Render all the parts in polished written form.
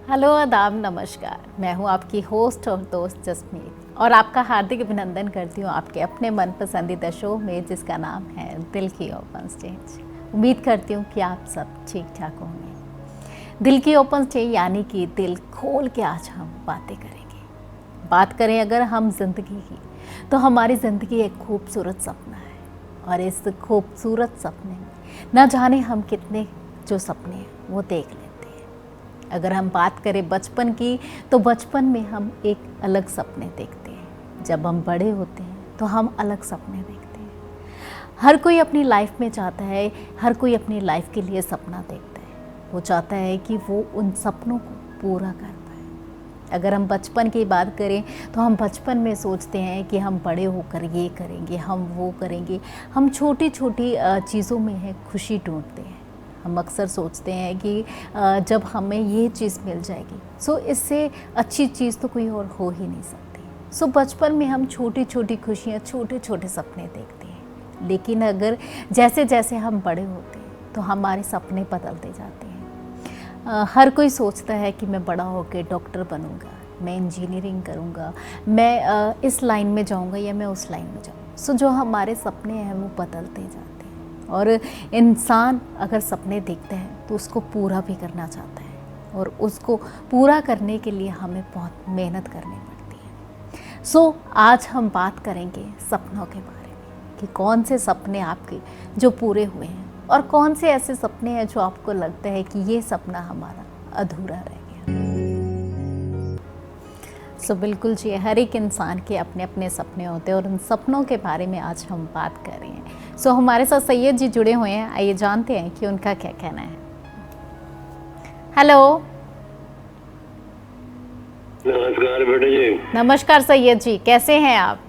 Hello, आदाब, नमस्कार। मैं हूं आपकी होस्ट और दोस्त जसमीत और आपका हार्दिक अभिनंदन करती हूं आपके अपने मन पसंदीदा शो में जिसका नाम है दिल की ओपन स्टेज। उम्मीद करती हूं कि आप सब ठीक ठाक होंगे। दिल की ओपन स्टेज यानी कि दिल खोल के आज हम बातें करेंगे। बात करें अगर हम जिंदगी की, तो हमारी ज़िंदगी एक खूबसूरत सपना है और इस खूबसूरत सपने में न जाने हम कितने जो सपने हैं वो देख लेते हैं। अगर हम बात करें बचपन की, तो बचपन में हम एक अलग सपने देखते हैं। जब हम बड़े होते हैं तो हम अलग सपने देखते हैं। हर कोई अपनी लाइफ में चाहता है, हर कोई अपनी लाइफ के लिए सपना देखता है। वो चाहता है कि वो उन सपनों को पूरा कर पाए। अगर हम बचपन की बात करें तो हम बचपन में सोचते हैं कि हम बड़े होकर ये करेंगे, हम वो करेंगे। हम छोटी छोटी चीज़ों में है खुशी ढूंढते हैं। हम अक्सर सोचते हैं कि जब हमें ये चीज़ मिल जाएगी, सो इससे अच्छी चीज़ तो कोई और हो ही नहीं सकती। सो बचपन में हम छोटी छोटी खुशियाँ, छोटे छोटे सपने देखते हैं। लेकिन अगर जैसे जैसे हम बड़े होते हैं तो हमारे सपने बदलते जाते हैं। हर कोई सोचता है कि मैं बड़ा होकर डॉक्टर बनूंगा, मैं इंजीनियरिंग करूंगा, मैं इस लाइन में जाऊंगा या मैं उस लाइन में जाऊंगा। सो जो हमारे सपने हैं वो बदलते जाते हैं। और इंसान अगर सपने देखता है तो उसको पूरा भी करना चाहता है और उसको पूरा करने के लिए हमें बहुत मेहनत करनी पड़ती है। सो आज हम बात करेंगे सपनों के बारे में कि कौन से सपने आपके जो पूरे हुए हैं और कौन से ऐसे सपने हैं जो आपको लगता है कि ये सपना हमारा अधूरा रह गया। सो बिल्कुल जी, हर एक इंसान के अपने अपने सपने होते हैं और उन सपनों के बारे में आज हम बात कर रहे हैं। सो हमारे साथ सैयद जी जुड़े हुए हैं, आइए जानते हैं कि उनका क्या कहना है। हेलो। नमस्कार बेटा जी। नमस्कार सैयद जी, कैसे हैं आप?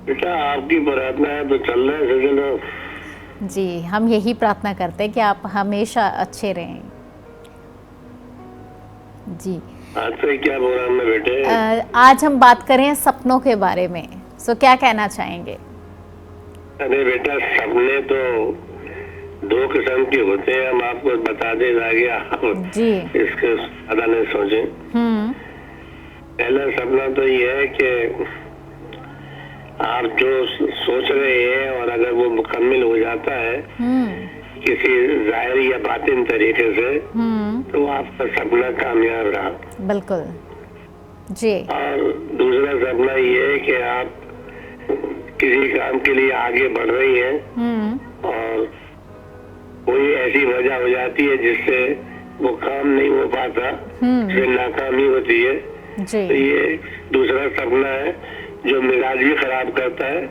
बेटा आपकी प्रार्थना है तो चल रहा है सजन। जी, हम यही प्रार्थना करते हैं कि आप हमेशा अच्छे रहें। जी, आज से क्या प्रोग्राम में बेटे? आज हम बात करें सपनों के बारे में। सो क्या कहना चाहेंगे? अरे बेटा, सपने तो दो किस्म के होते हैं, हम आपको बता दें ताकि आप जी इसके ज्यादा नहीं सोचें। पहला सपना तो ये है कि आप जो सोच रहे हैं और अगर वो मुकम्मल हो जाता है किसी जाहिर या बातिन तरीके से, तो आपका सपना कामयाब रहा। बिल्कुल जी। और दूसरा सपना ये है कि आप किसी काम के लिए आगे बढ़ रही हैं और कोई ऐसी वजह हो जाती है जिससे वो काम नहीं हो पाता, फिर नाकामी होती है। जी। तो ये दूसरा सपना है जो मिजाज भी खराब करता है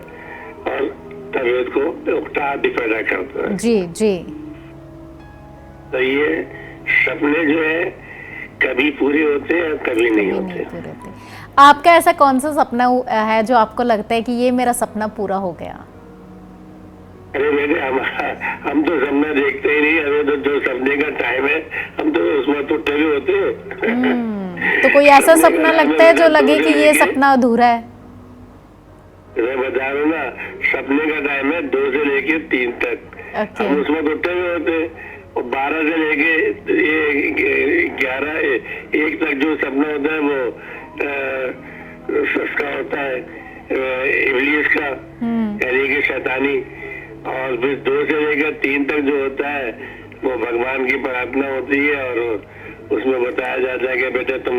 और तबीयत को उकताहट भी पैदा करता है। जी जी। तो ये सपने जो है कभी पूरे होते हैं और कभी नहीं होते। आपका ऐसा कौन सा सपना है जो आपको लगता है कि ये मेरा सपना पूरा हो गया? अरे बेटे, हम तो सपना देखते ही नहीं, हमें तो जो सपने का टाइम है हम तो उसमें तो टले होते हैं। तो कोई ऐसा सपना लगता है जो लगे कि ये सपना अधूरा है? मैं बता रहा हूँ ना, सपने का टाइम है 2 से लेके 3 तक। हम उसमें तो टले होते हैं और 12 से लेके 11 1 तक जो सपना होता है वो उसका होता है इब्लीस का, यानी कि शैतानी। और फिर 2 से लेकर 3 तक जो होता है वो भगवान की प्रार्थना होती है और उसमें बताया जाता है कि बेटा तुम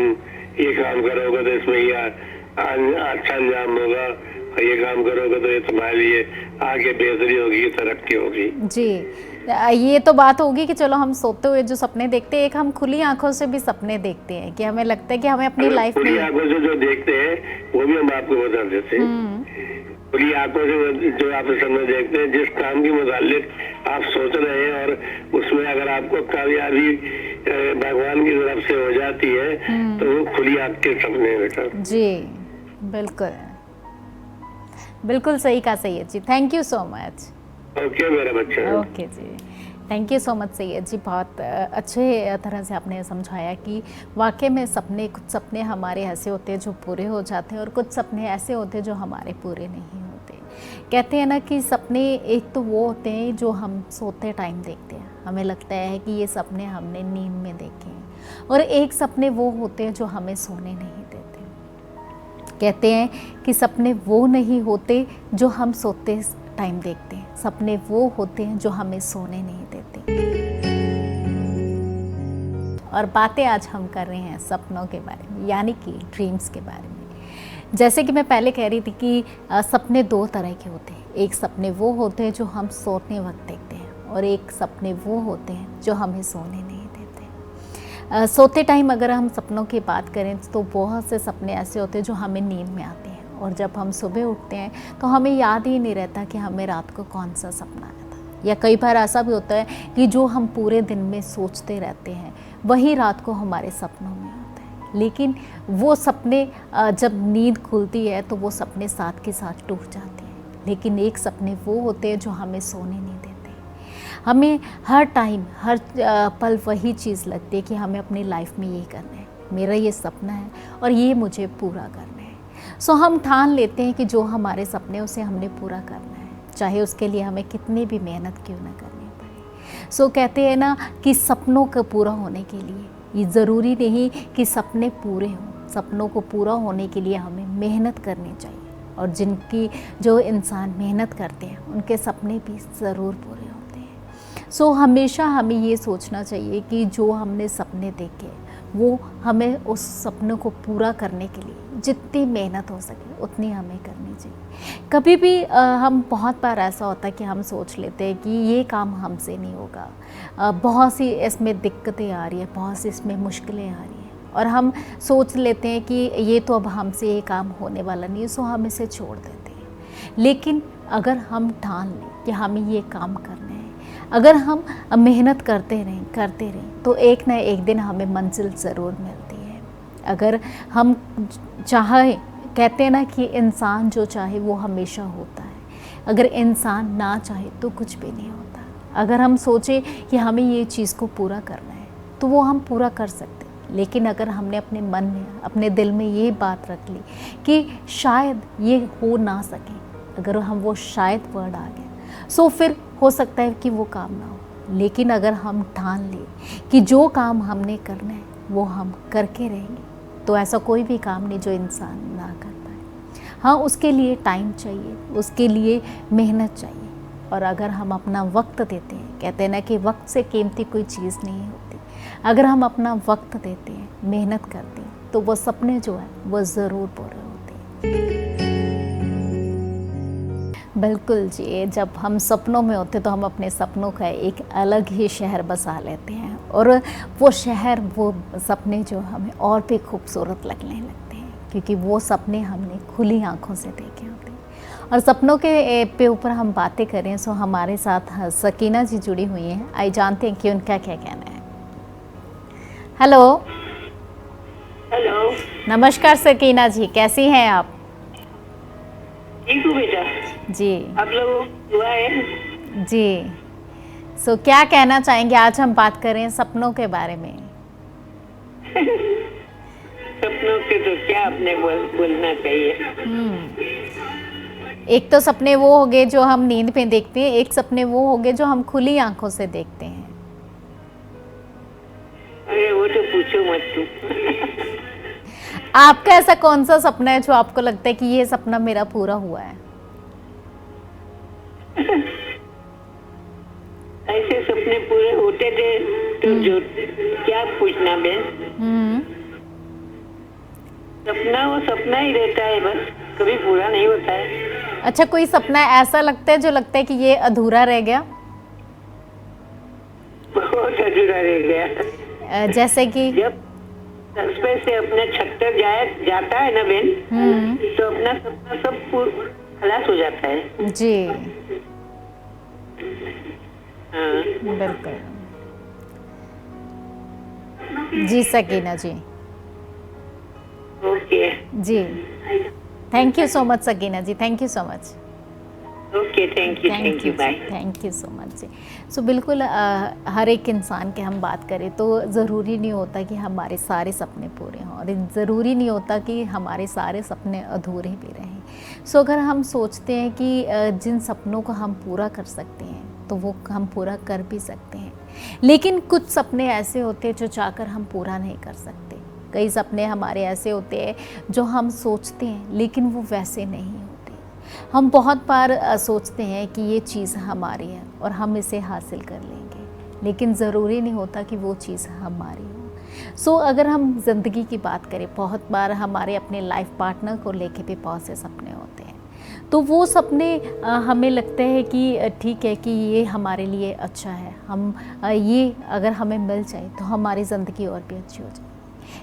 ये काम करोगे तो इसमें ये अच्छा अंजाम होगा और ये काम करोगे तो ये तुम्हारे लिए आगे बेहतरी होगी, तरक्की होगी। जी, ये तो बात होगी कि चलो हम सोते हुए जो सपने देखते हैं, एक हम खुली आंखों से भी सपने देखते हैं कि हमें लगता है कि हमें अपनी लाइफ में खुली आंखों से जो देखते हैं वो भी हम आपको बता देते हैं। खुली आंखों से जो आप सपने देखते हैं, जिस काम के मुतालिक आप सोच रहे हैं और उसमें अगर आपको कामयाबी भगवान की तरफ से हो जाती है तो वो खुली आंख के सपने हैं बेटा। जी बिल्कुल बिल्कुल सही कहा Syed ji, thank you so much. Okay मेरा बच्चा। ओके जी, thank you so much Syed ji. बहुत अच्छे तरह से आपने समझाया कि वाकई में सपने, कुछ सपने हमारे ऐसे होते हैं जो पूरे हो जाते हैं और कुछ सपने ऐसे होते हैं जो हमारे पूरे नहीं होते। कहते हैं ना कि सपने एक तो वो होते हैं जो हम सोते टाइम देखते हैं, हमें लगता है कि ये सपने हमने नींद में देखे हैं, और एक सपने वो होते हैं जो हमें सोने नहीं देते। कहते हैं कि सपने वो नहीं होते जो हम सोते टाइम देखते हैं, सपने वो होते हैं जो हमें सोने नहीं देते। और बातें आज हम कर रहे हैं सपनों के बारे में, यानी कि ड्रीम्स के बारे में। जैसे कि मैं पहले कह रही थी कि सपने दो तरह के होते हैं। एक सपने वो होते हैं जो हम सोने वक्त देखते हैं, और एक सपने वो होते हैं जो हमें सोने नहीं देते। सोते टाइम अगर हम सपनों की बात करें तो बहुत से सपने ऐसे होते हैं जो हमें नींद में आते हैं, और जब हम सुबह उठते हैं तो हमें याद ही नहीं रहता कि हमें रात को कौन सा सपना आया था। या कई बार ऐसा भी होता है कि जो हम पूरे दिन में सोचते रहते हैं वही रात को हमारे सपनों में आता है, लेकिन वो सपने जब नींद खुलती है तो वो सपने साथ के साथ टूट जाते हैं। लेकिन एक सपने वो होते हैं जो हमें सोने नहीं देते। हमें हर टाइम हर पल वही चीज़ लगती है कि हमें अपनी लाइफ में ये करना है, मेरा ये सपना है और ये मुझे पूरा करना है। सो हम ठान लेते हैं कि जो हमारे सपने उसे हमने पूरा करना है, चाहे उसके लिए हमें कितनी भी मेहनत क्यों ना करनी पड़े। सो कहते हैं ना कि सपनों का पूरा होने के लिए ये ज़रूरी नहीं कि सपने पूरे हों, सपनों को पूरा होने के लिए हमें मेहनत करनी चाहिए, और जो इंसान मेहनत करते हैं उनके सपने भी ज़रूर पूरे होते हैं। सो हमेशा हमें ये सोचना चाहिए कि जो हमने सपने देखे वो हमें उस सपनों को पूरा करने के लिए जितनी मेहनत हो सके उतनी हमें करनी चाहिए। कभी भी हम बहुत बार ऐसा होता है कि हम सोच लेते हैं कि ये काम हमसे नहीं होगा, बहुत सी इसमें दिक्कतें आ रही है, बहुत सी इसमें मुश्किलें आ रही हैं, और हम सोच लेते हैं कि ये तो अब हमसे ये काम होने वाला नहीं है, सो हम इसे छोड़ देते हैं। लेकिन अगर हम ठान लें कि हमें ये काम करना है, अगर हम मेहनत करते रहें तो एक ना एक दिन हमें मंजिल ज़रूर मिलती है। अगर हम चाहें, कहते हैं ना कि इंसान जो चाहे वो हमेशा होता है, अगर इंसान ना चाहे तो कुछ भी नहीं होता। अगर हम सोचें कि हमें ये चीज़ को पूरा करना है तो वो हम पूरा कर सकते हैं, लेकिन अगर हमने अपने मन में, अपने दिल में ये बात रख ली कि शायद ये हो ना सके, अगर हम वो शायद वर्ड आ गया, सो फिर हो सकता है कि वो काम ना हो। लेकिन अगर हम ठान लें कि जो काम हमने करना है वो हम करके रहेंगे, तो ऐसा कोई भी काम नहीं जो इंसान ना कर पाए। हाँ, उसके लिए टाइम चाहिए, उसके लिए मेहनत चाहिए, और अगर हम अपना वक्त देते हैं, कहते हैं ना कि वक्त से कीमती कोई चीज़ नहीं होती, अगर हम अपना वक्त देते हैं, मेहनत करते हैं, तो वो सपने जो है वो ज़रूर पूरे होते हैं। बिल्कुल जी, जब हम सपनों में होते तो हम अपने सपनों का एक अलग ही शहर बसा लेते हैं, और वो शहर, वो सपने जो हमें और भी खूबसूरत लगने लगते हैं, क्योंकि वो सपने हमने खुली आंखों से देखे होते हैं। और सपनों के ऊपर हम बातें करें, सो हमारे साथ सकीना जी जुड़ी हुई हैं। आइए जानते हैं कि उनका क्या कहना है। हेलो। हेलो। नमस्कार सकीना जी, कैसी हैं आप? ठीक हूँ बेटा जी। आप लोग दुआ है जी। सो क्या कहना चाहेंगे? आज हम बात करें सपनों के बारे में। सपनों के तो क्या अपने बोलना चाहिए। एक तो सपने वो हो गए जो हम नींद में देखते हैं, एक सपने वो हो गए जो हम खुली आंखों से देखते हैं। अरे वो तो पूछो मत तुम। आपका ऐसा कौन सा सपना है जो आपको लगता है कि ये सपना मेरा पूरा हुआ है? ऐसे सपने पूरे होते थे तो जो क्या पूछना बहन। सपना वो सपना ही रहता है, बस कभी पूरा नहीं होता है। अच्छा, कोई सपना ऐसा लगता है जो लगता है कि ये अधूरा रह गया? बहुत अधूरा रह गया। जैसे कि जब सस्ते से अपने छत्तर जाता है ना बहन, तो अपना सपना सब खलास हो जाता है। जी हाँ। बिल्कुल जी सकीना जी। ओके जी, thank you so much Sakina ji, thank you so much. Okay, thank you bye. Thank you so much जी। सो बिल्कुल हर एक इंसान के हम बात करें तो ज़रूरी नहीं होता कि हमारे सारे सपने पूरे हों, और ज़रूरी नहीं होता कि हमारे सारे सपने अधूरे भी रहें। सो अगर हम सोचते हैं कि जिन सपनों को हम पूरा कर सकते हैं तो वो हम पूरा कर भी सकते हैं। लेकिन कुछ सपने ऐसे होते हैं जो चाहकर हम पूरा नहीं कर सकते। कई सपने हमारे ऐसे होते हैं जो हम सोचते हैं लेकिन वो वैसे नहीं होते। हम बहुत बार सोचते हैं कि ये चीज़ हमारी है और हम इसे हासिल कर लेंगे, लेकिन ज़रूरी नहीं होता कि वो चीज़ हमारी हो। अगर हम ज़िंदगी की बात करें, बहुत बार हमारे अपने लाइफ पार्टनर को लेके भी बहुत से सपने होते हैं। तो वो सपने हमें लगता है कि ठीक है कि ये हमारे लिए अच्छा है, हम ये अगर हमें मिल जाए तो हमारी ज़िंदगी और भी अच्छी हो जाए।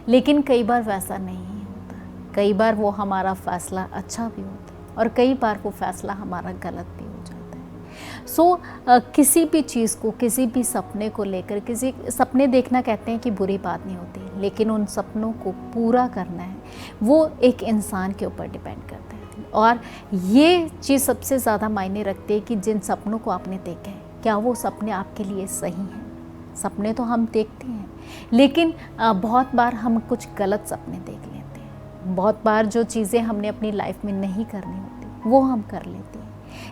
लेकिन कई बार वैसा नहीं होता। कई बार वो हमारा फ़ैसला अच्छा भी होता है और कई बार वो फ़ैसला हमारा गलत भी हो जाता है। किसी भी चीज़ को, किसी भी सपने को लेकर, किसी सपने देखना कहते हैं कि बुरी बात नहीं होती, लेकिन उन सपनों को पूरा करना है वो एक इंसान के ऊपर डिपेंड करता है। और ये चीज़ सबसे ज़्यादा मायने रखती है कि जिन सपनों को आपने देखा है, क्या वो सपने आपके लिए सही हैं। सपने तो हम देखते हैं, लेकिन बहुत बार हम कुछ गलत सपने देख लेते हैं। बहुत बार जो चीज़ें हमने अपनी लाइफ में नहीं करनी होती वो हम कर लेते हैं,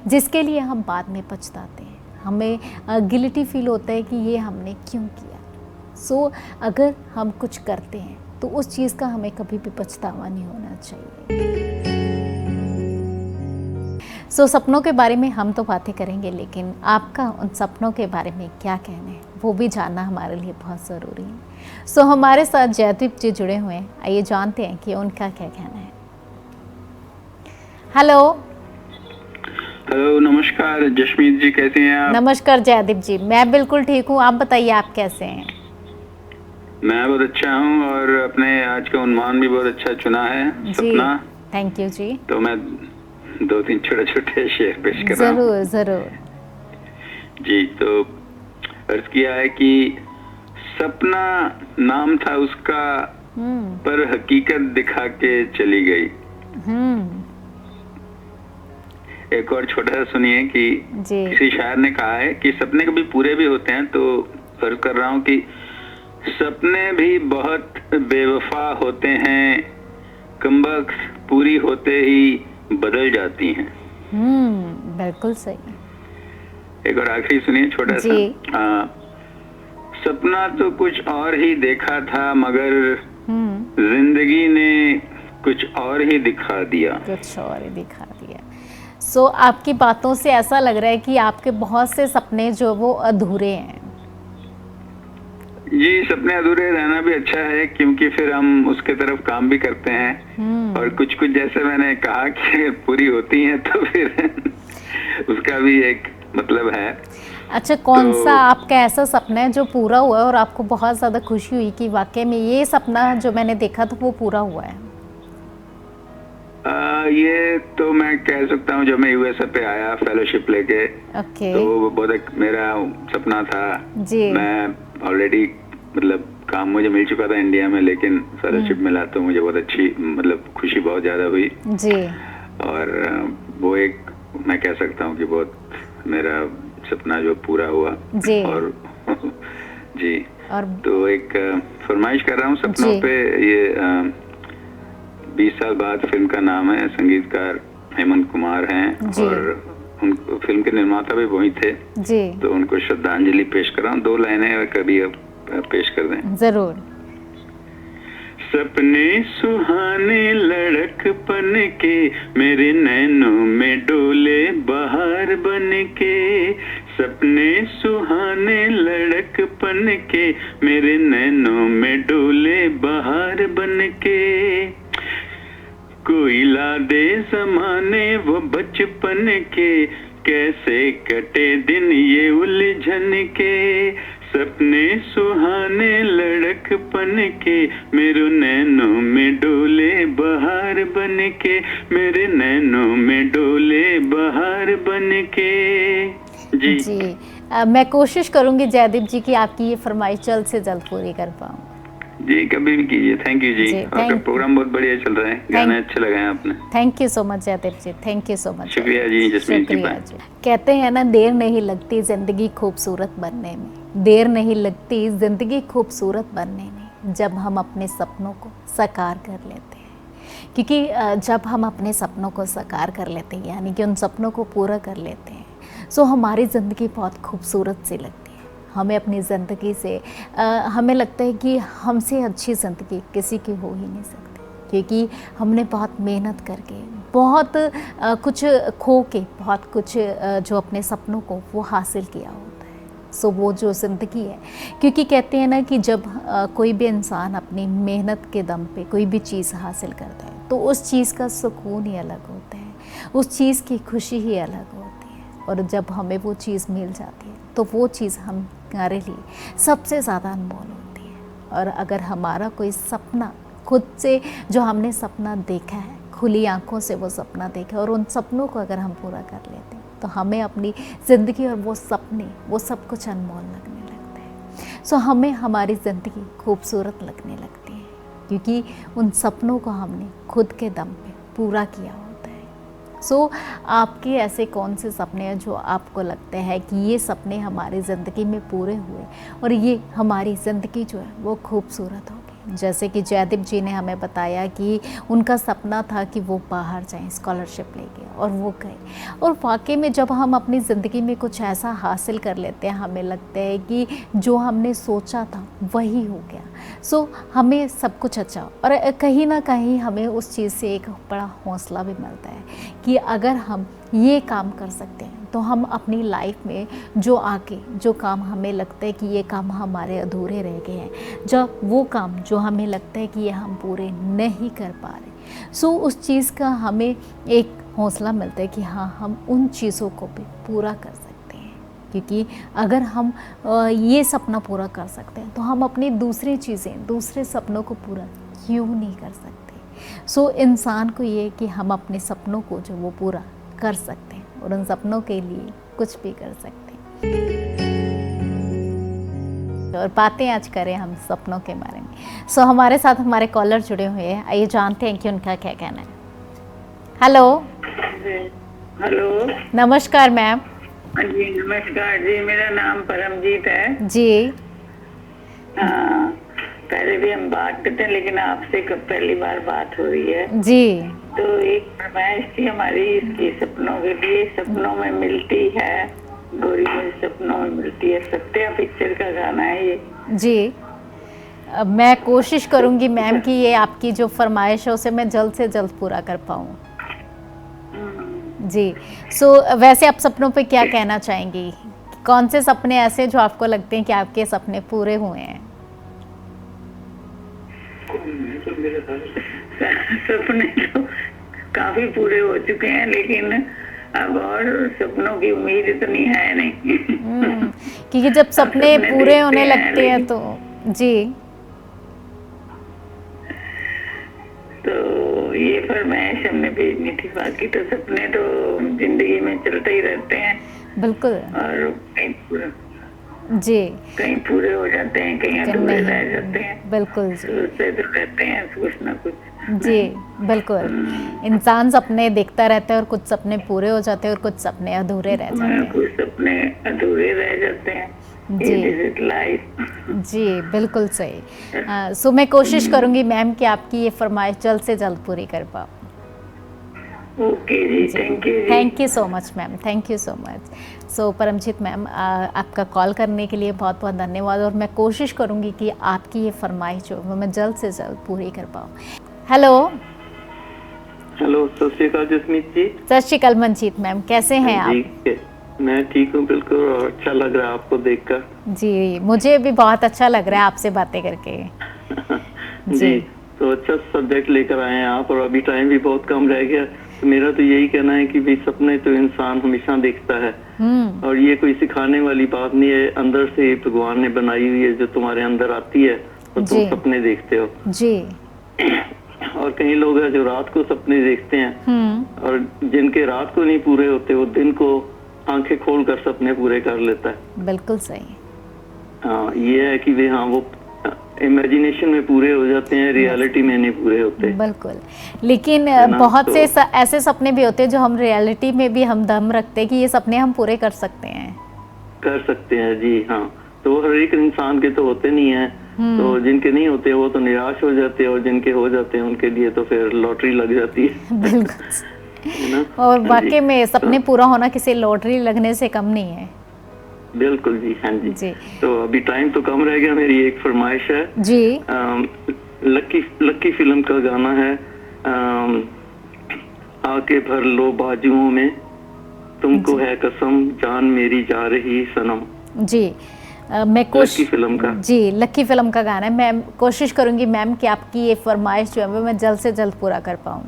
जिसके लिए हम बाद में पछताते हैं। हमें गिल्टी फील होता है कि ये हमने क्यों किया। अगर हम कुछ करते हैं तो उस चीज़ का हमें कभी भी पछतावा नहीं होना चाहिए। सपनों के बारे में हम तो बातें करेंगे, लेकिन आपका उन सपनों के बारे में क्या कहना है वो भी जानना हमारे लिए बहुत ज़रूरी है। हमारे साथ जयदीप जी जुड़े हुए हैं, आइए जानते हैं कि उनका क्या कहना है। हेलो। हेलो, नमस्कार जशमीत जी, कैसे हैं आप? नमस्कार जयदीप जी, मैं बिल्कुल ठीक हूँ, आप बताइए आप कैसे हैं? मैं बहुत अच्छा हूँ और अपने आज का उन्वान भी बहुत अच्छा चुना है, सपना। थैंक यू जी। तो मैं 2-3 छोटे शेयर पेश कर रहा हूँ। जरूर जरूर जी। तो अर्ज किया है कि सपना नाम था उसका, पर हकीकत दिखा के चली गई। एक और छोटा सा सुनिए कि किसी शायर ने कहा है कि सपने कभी पूरे भी होते हैं, तो फर्ज कर रहा हूँ कि सपने भी बहुत बेवफा होते हैं, कमबख्त पूरी होते ही बदल जाती हैं। बिल्कुल सही। एक और आखिरी सुनिए छोटा सा। सपना तो कुछ और ही देखा था, मगर जिंदगी ने कुछ और ही दिखा दिया। आपकी बातों से ऐसा लग रहा है कि आपके बहुत से सपने जो वो अधूरे हैं। जी, सपने अधूरे रहना भी अच्छा है, क्योंकि फिर हम उसके तरफ काम भी करते हैं। और कुछ कुछ जैसे मैंने कहा कि पूरी होती हैं तो फिर उसका भी एक मतलब है। अच्छा, कौन सा आपका ऐसा सपना है जो पूरा हुआ है और आपको बहुत ज़्यादा खुशी हुई कि वाकई में ये सपना जो मैंने देखा था वो पूरा हुआ है? ये तो मैं कह सकता हूँ, जब मैं यूएसए पे आया फेलोशिप लेके, तो वो बहुत एक मेरा सपना था जी। मैं ऑलरेडी मतलब काम मुझे मिल चुका था इंडिया में, लेकिन फेलोशिप मिला तो मुझे बहुत अच्छी मतलब खुशी बहुत ज्यादा हुई जी। और वो एक मैं कह सकता हूँ कि बहुत मेरा सपना जो पूरा हुआ जी। और जी और तो एक फरमाइश कर रहा हूँ सपनों पे। ये 20 साल बाद फिल्म का नाम है, संगीतकार हेमंत कुमार हैं और उन फिल्म के निर्माता भी वही थे जी। तो उनको श्रद्धांजलि पेश कर रहा हूँ। 2 लाइनें कभी अब पेश कर दें। जरूर। सपने सुहाने लड़कपन के मेरे नैनों में डोले बहार बन के, सपने सुहाने लड़कपन के मेरे नैनों में डोले बहार बन के, कोई ला दे ज़माने वो बचपन के, कैसे कटे दिन ये उलझन के, सपने सुहाने लड़कपन के मेरे नैनों में डोले बहार बन के, मेरे नैनों में डोले बहार बन के। जी, मैं कोशिश करूंगी जयदीप जी की आपकी ये फरमाइश जल्द से जल्द पूरी कर पाऊँ। जी, कभी भी कीजिए। थैंक यू जी। आपका प्रोग्राम बहुत बढ़िया चल रहा है, गाने अच्छे लगे हैं आपने। Thank you so much Jaideep ji, thank you so much. शुक्रिया जी जसमीत जी। कहते हैं ना, देर नहीं लगती जिंदगी खूबसूरत बनने में, देर नहीं लगती जिंदगी खूबसूरत बनने में, जब हम अपने सपनों को साकार कर लेते हैं। क्योंकि जब हम अपने सपनों को साकार कर लेते हैं, यानी कि उन सपनों को पूरा कर लेते हैं, सो हमारी ज़िंदगी बहुत खूबसूरत सी लगती है। हमें अपनी ज़िंदगी से हमें लगता है कि हमसे अच्छी ज़िंदगी किसी की हो ही नहीं सकती, क्योंकि हमने बहुत मेहनत करके, बहुत कुछ खो के, बहुत कुछ जो अपने सपनों को वो हासिल किया होता है। सो वो जो ज़िंदगी है, क्योंकि कहते हैं ना कि जब कोई भी इंसान अपनी मेहनत के दम पे कोई भी चीज़ हासिल करता है तो उस चीज़ का सुकून ही अलग होता है, उस चीज़ की खुशी ही अलग होती है। और जब हमें वो चीज़ मिल जाती है तो वो चीज़ हमारे लिए सबसे ज़्यादा अनमोल होती है। और अगर हमारा कोई सपना खुद से, जो हमने सपना देखा है, खुली आंखों से वो सपना देखा और उन सपनों को अगर हम पूरा कर लेते हैं तो हमें अपनी ज़िंदगी और वो सपने, वो सब कुछ अनमोल लगने लगता है। सो हमें हमारी ज़िंदगी खूबसूरत लगने लगती है, क्योंकि उन सपनों को हमने खुद के दम पे पूरा किया होता है। सो आपके ऐसे कौन से सपने हैं जो आपको लगते हैं कि ये सपने हमारी ज़िंदगी में पूरे हुए और ये हमारी ज़िंदगी जो है वो खूबसूरत होगी? जैसे कि जयदीप जी ने हमें बताया कि उनका सपना था कि वो बाहर जाएं स्कॉलरशिप लेके, और वो गए। और वाकई में जब हम अपनी ज़िंदगी में कुछ ऐसा हासिल कर लेते हैं, हमें लगता है कि जो हमने सोचा था वही हो गया। सो हमें सब कुछ अच्छा, और कहीं ना कहीं हमें उस चीज़ से एक बड़ा हौसला भी मिलता है कि अगर हम ये काम कर सकते हैं तो हम अपनी लाइफ में जो आगे जो काम हमें लगता है कि ये काम हमारे अधूरे रह गए हैं, जब वो काम जो हमें लगता है कि ये हम पूरे नहीं कर पा रहे, सो उस चीज़ का हमें एक हौसला मिलता है कि हाँ, हम उन चीज़ों को भी पूरा कर सकते हैं। क्योंकि अगर हम ये सपना पूरा कर सकते हैं तो हम अपनी दूसरी चीज़ें, दूसरे सपनों को पूरा क्यों नहीं कर सकते। सो इंसान को ये कि हम अपने सपनों को जो वो पूरा कर सकते हैं और उन सपनों के लिए कुछ भी कर सकते हैं। और बातें आज करें हम सपनों के बारे में। सो हमारे साथ हमारे कॉलर जुड़े हुए हैं, आइए जानते हैं कि उनका क्या कहना है। हेलो। हेलो, नमस्कार मैम। जी नमस्कार जी, मेरा नाम परमजीत है जी। हाँ, पहले भी हम बात करते हैं लेकिन आपसे पहली बार बात हो रही है जी। तो एक फरमाइश थी हमारी इसकी सपनों के लिए। सपनों में मिलती है गोरी, मुझे सपनों में मिलती है, सत्या पिक्चर का गाना है ये। जी, मैं कोशिश करूंगी मैम कि ये आपकी जो फरमाइश है उसे मैं जल्द से जल्द पूरा कर पाऊँ। जी। सो वैसे आप सपनों पे क्या कहना चाहेंगी? कौन से सपने ऐसे जो आपको लगते हैं कि आपके सपने पूरे हुए हैं? सपने तो काफी पूरे हो चुके हैं लेकिन अब और सपनों की उम्मीद इतनी है नहीं। क्योंकि जब सपने पूरे होने लगते हैं तो जी, तो ये फरमाइश हमने भेजनी थी। बाकी तो सपने तो जिंदगी में चलते ही रहते हैं। बिल्कुल। और जी, कहीं पूरे हो जाते हैं, कहीं अधूरे रह जाते हैं। बिल्कुल जी, सोचते तो रहते हैं कुछ ना कुछ। जी बिल्कुल। इंसान सपने देखता रहता है और कुछ सपने पूरे हो जाते हैं और कुछ सपने अधूरे रह जाते हैं। कुछ सपने अधूरे रह जाते हैं। जी लाइफ। जी बिल्कुल सही। सो मैं कोशिश करूंगी मैम कि आपकी ये फरमाइश जल्द से जल्द पूरी कर पाऊँ। ओके जी, thank you so much ma'am, thank you so much. So Paramjeet ma'am, आपका कॉल करने के लिए बहुत बहुत धन्यवाद, और मैं कोशिश करूंगी कि आपकी ये फरमाइश जो वो मैं जल्द से जल्द पूरी कर पाऊँ। हेलो। हेलो, सत श्री अकाल जसमीत जी। सत श्री अकाल मंजीत मैम, कैसे हैं आप? मैं ठीक हूँ बिल्कुल, और अच्छा लग रहा है आपको देखकर। जी, मुझे भी बहुत अच्छा लग रहा है आपसे बातें करके। जी, तो अच्छा सब्जेक्ट लेकर आए हैं आप, और अभी टाइम भी बहुत कम रह गया। तो मेरा तो यही कहना है कि भाई सपने तो इंसान हमेशा देखता है, और ये कोई सिखाने वाली बात नहीं है, अंदर से भगवान ने बनाई हुई है, जो तुम्हारे अंदर आती है और तुम सपने देखते हो जी। और कई लोग हैं जो रात को सपने देखते हैं, और जिनके रात को नहीं पूरे होते वो दिन को आंखें खोलकर सपने पूरे कर लेता है। बिल्कुल सही। हाँ, ये है कि वे हाँ वो इमेजिनेशन में पूरे हो जाते हैं, रियलिटी में नहीं पूरे होते। बिल्कुल, लेकिन बहुत से ऐसे सपने भी होते हैं जो हम रियलिटी में भी हम दम रखते हैं कि ये सपने हम पूरे कर सकते हैं। कर सकते हैं जी, हाँ। तो हर एक इंसान के तो होते नहीं है, तो जिनके नहीं होते वो तो निराश हो जाते हैं, और जिनके हो जाते हैं उनके लिए तो फिर लॉटरी लग जाती है। बिल्कुल है ना। और हाँ वाकई जी। में सपने पूरा होना किसी लॉटरी लगने से कम नहीं है। बिल्कुल जी, हाँ जी। जी। तो अभी टाइम तो कम रह गया, मेरी एक फरमाइश है जी। लक्की फिल्म का गाना है, आके भर लो बाजुओं में, तुमको है कसम जान मेरी जा रही सनम। जी। मैं लक्की फिल्म का। जी, लक्की फिल्म का गाना है। मैं कोशिश करूंगी मैम कि आपकी ये फरमाइश जो है वो मैं जल्द से जल्द पूरा कर पाऊँ।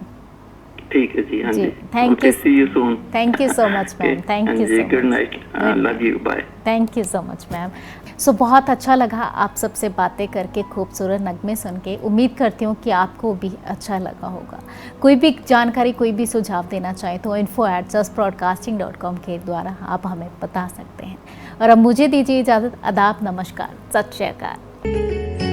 ठीक है जी, हाँ जी। Thank you. See you soon. Thank you so much ma'am, thank you so much. Good night, love you, bye. Thank you so much ma'am. So बहुत अच्छा लगा आप सबसे बातें करके, खूबसूरत नगमे सुन के। उम्मीद करती हूँ कि आपको भी अच्छा लगा होगा। कोई भी जानकारी, कोई भी सुझाव देना चाहें तो info@justbroadcasting.com के द्वारा आप हमें बता सकते हैं। और अब मुझे दीजिए इजाज़त। आदाब, नमस्कार, सत श्री अकाल।